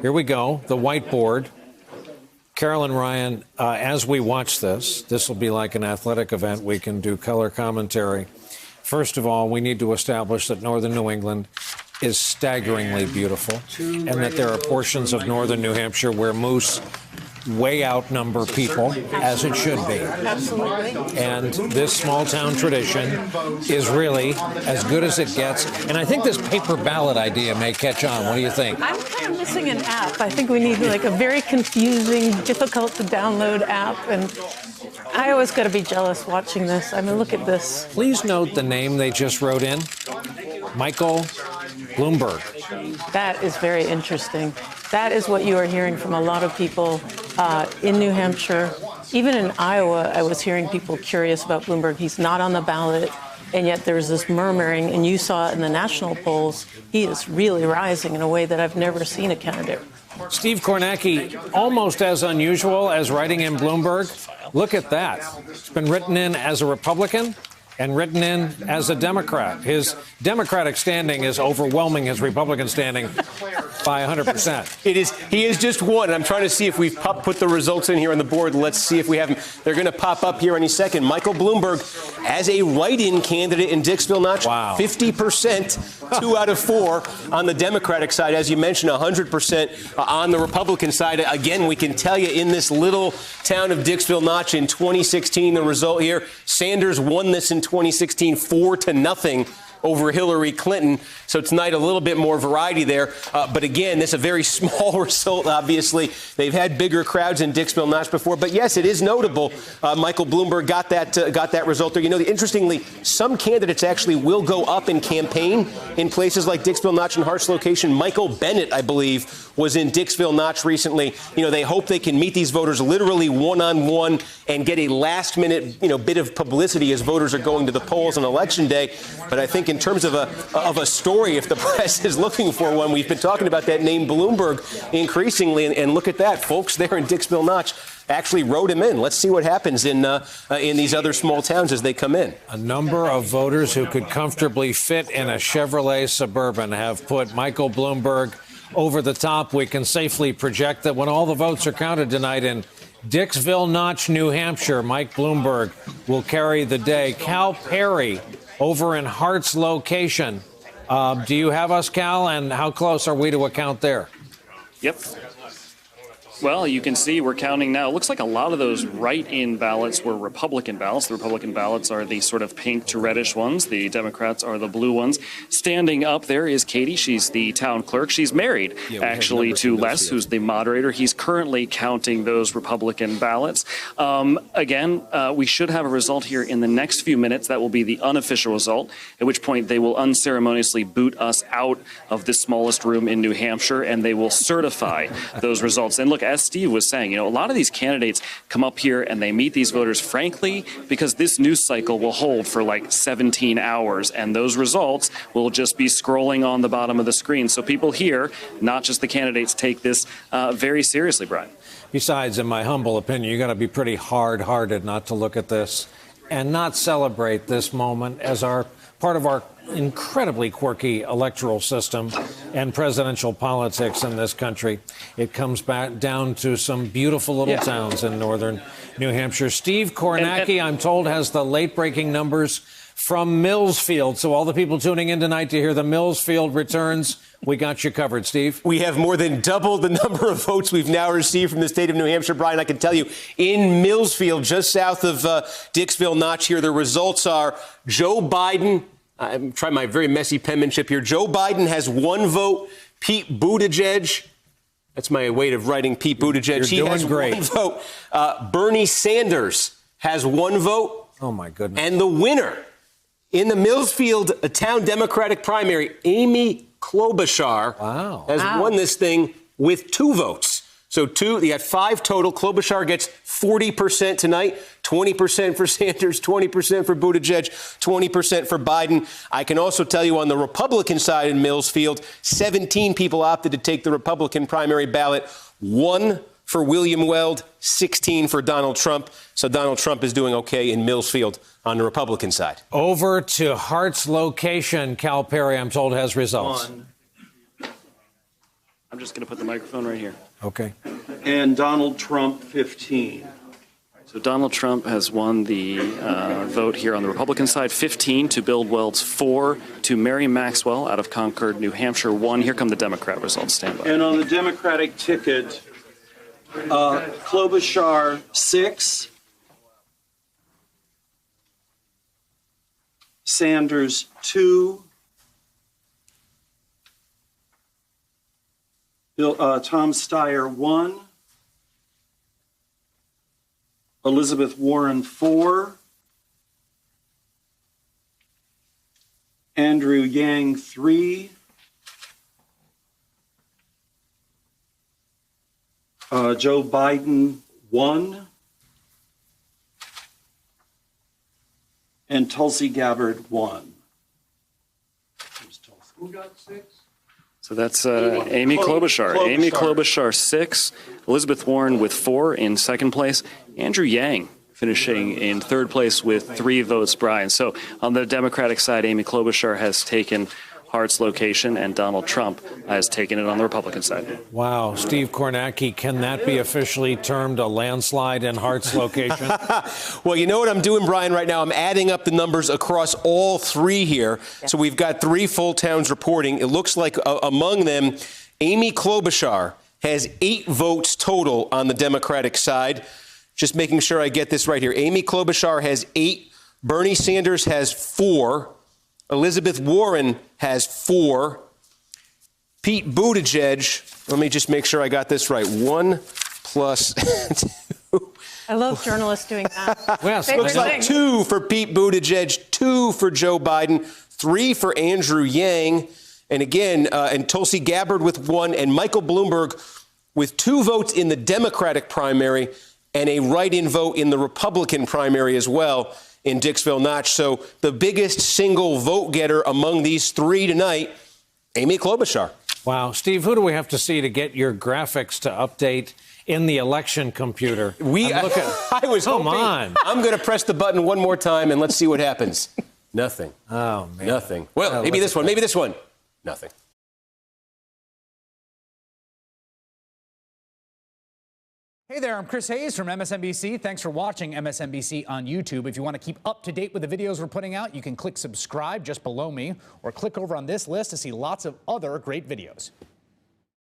Here we go, the whiteboard. Carolyn Ryan, as we watch this will be like an athletic event. We can do color commentary. First of all, we need to establish that northern New England is staggeringly beautiful, and that there are portions of northern New Hampshire where moose way outnumber people, as it should be. Absolutely. And this small town tradition is really as good as it gets. And I think this paper ballot idea may catch on. What do you think? I'm kind of missing an app. I think we need like a very confusing, difficult to download app. And I always got to be jealous watching this. I mean, look at this. Please note the name they just wrote in. Michael Bloomberg. That is very interesting. That is what you are hearing from a lot of people in New Hampshire. Even in Iowa, I was hearing people curious about Bloomberg. He's not on the ballot, and yet there's this murmuring, and you saw it in the national polls. He is really rising in a way that I've never seen a candidate. Steve Kornacki, almost as unusual as writing in Bloomberg. Look at that. It's been written in as a Republican and written in as a Democrat. His Democratic standing is overwhelming his Republican standing by 100%. It is. He is just one. I'm trying to see if we've put the results in here on the board. Let's see if we have them. They're going to pop up here any second. Michael Bloomberg as a write-in candidate in Dixville Notch. Wow. 50%, 2 out of 4 on the Democratic side. As you mentioned, 100% on the Republican side. Again, we can tell you in this little town of Dixville Notch in 2016, the result here, Sanders won this in 2016, 4-0 over Hillary Clinton. So tonight, a little bit more variety there. But again, this is a very small result, obviously. They've had bigger crowds in Dixville Notch before. But yes, it is notable. Michael Bloomberg got that result there. You know, interestingly, some candidates actually will go up in campaign in places like Dixville Notch and Hart's location. Michael Bennett, I believe, was in Dixville Notch recently. You know, they hope they can meet these voters literally one-on-one and get a last-minute, bit of publicity as voters are going to the polls on Election Day. But I think in terms of a story, if the press is looking for one, we've been talking about that name Bloomberg increasingly, and look at that, folks there in Dixville Notch actually wrote him in. Let's see what happens in these other small towns as they come in. A number of voters who could comfortably fit in a Chevrolet Suburban have put Michael Bloomberg over the top. We can safely project that when all the votes are counted tonight in Dixville Notch, New Hampshire, Mike Bloomberg will carry the day. Cal Perry over in Hart's location. Do you have us, Cal? And how close are we to a count there? Yep. Well, you can see we're counting now. It looks like a lot of those write-in ballots were Republican ballots. The Republican ballots are the sort of pink to reddish ones. The Democrats are the blue ones. Standing up there is Katie. She's the town clerk. She's married, actually, to Les, who's the moderator. He's currently counting those Republican ballots. Again, we should have a result here in the next few minutes. That will be the unofficial result, at which point they will unceremoniously boot us out of the smallest room in New Hampshire, and they will certify those results. And look, as Steve was saying, a lot of these candidates come up here and they meet these voters, frankly, because this news cycle will hold for like 17 hours, and those results will just be scrolling on the bottom of the screen. So people here, not just the candidates, take this very seriously, Brian. Besides, in my humble opinion, you got to be pretty hard-hearted not to look at this and not celebrate this moment as part of our incredibly quirky electoral system and presidential politics in this country. It comes back down to some beautiful little towns in northern New Hampshire. Steve Kornacki, I'm told, has the late-breaking numbers from Millsfield. So all the people tuning in tonight to hear the Millsfield returns, we got you covered, Steve. We have more than double the number of votes we've now received from the state of New Hampshire. Brian, I can tell you, in Millsfield, just south of Dixville Notch here, the results are Joe Biden. I'm trying my very messy penmanship here. Joe Biden has 1 vote. Pete Buttigieg, that's my way of writing Pete Buttigieg. He has great. 1 vote. Bernie Sanders has 1 vote. Oh, my goodness. And the winner in the Millsfield town Democratic primary, Amy Klobuchar, has won this thing with 2 votes. So you got 5 total. Klobuchar gets 40% tonight, 20% for Sanders, 20% for Buttigieg, 20% for Biden. I can also tell you on the Republican side in Millsfield, 17 people opted to take the Republican primary ballot, 1 for William Weld, 16 for Donald Trump. So Donald Trump is doing okay in Millsfield on the Republican side. Over to Hart's location, Cal Perry, I'm told, has results. I'm just going to put the microphone right here. Okay. And Donald Trump, 15. So Donald Trump has won the vote here on the Republican side, 15 to Bill Weld, 4 to Mary Maxwell out of Concord, New Hampshire, 1. Here come the Democrat results. Stand by. And on the Democratic ticket, Klobuchar, 6. Sanders, 2. Tom Steyer, 1. Elizabeth Warren, 4. Andrew Yang, 3. Joe Biden, 1. And Tulsi Gabbard, 1. Who got 6? So that's Amy Klobuchar. Amy Klobuchar, 6. Elizabeth Warren with 4 in second place. Andrew Yang finishing in third place with 3 votes, Brian. So on the Democratic side, Amy Klobuchar has taken Hart's location, and Donald Trump has taken it on the Republican side. Wow. Steve Kornacki, can that be officially termed a landslide in Hart's location? Well, you know what I'm doing, Brian, right now? I'm adding up the numbers across all 3 here. Yeah. So we've got 3 full towns reporting. It looks like among them, Amy Klobuchar has 8 votes total on the Democratic side. Just making sure I get this right here. Amy Klobuchar has 8. Bernie Sanders has 4. Elizabeth Warren has 4. Pete Buttigieg, let me just make sure I got this right. 1 plus 2. I love journalists doing that. Yes, looks like 2 for Pete Buttigieg, 2 for Joe Biden, 3 for Andrew Yang, and again, and Tulsi Gabbard with 1, and Michael Bloomberg with 2 votes in the Democratic primary and a write-in vote in the Republican primary as well in Dixville Notch. So the biggest single vote getter among these 3 tonight, Amy Klobuchar. Wow. Steve, who do we have to see to get your graphics to update in the election computer? I was Come hoping. on. I'm going to press the button one more time and let's see what happens. Nothing. Oh, man. Nothing. Well, maybe this one. Maybe this one. Nothing. Hey there, I'm Chris Hayes from MSNBC. Thanks for watching MSNBC on YouTube. If you want to keep up to date with the videos we're putting out, you can click subscribe just below me or click over on this list to see lots of other great videos.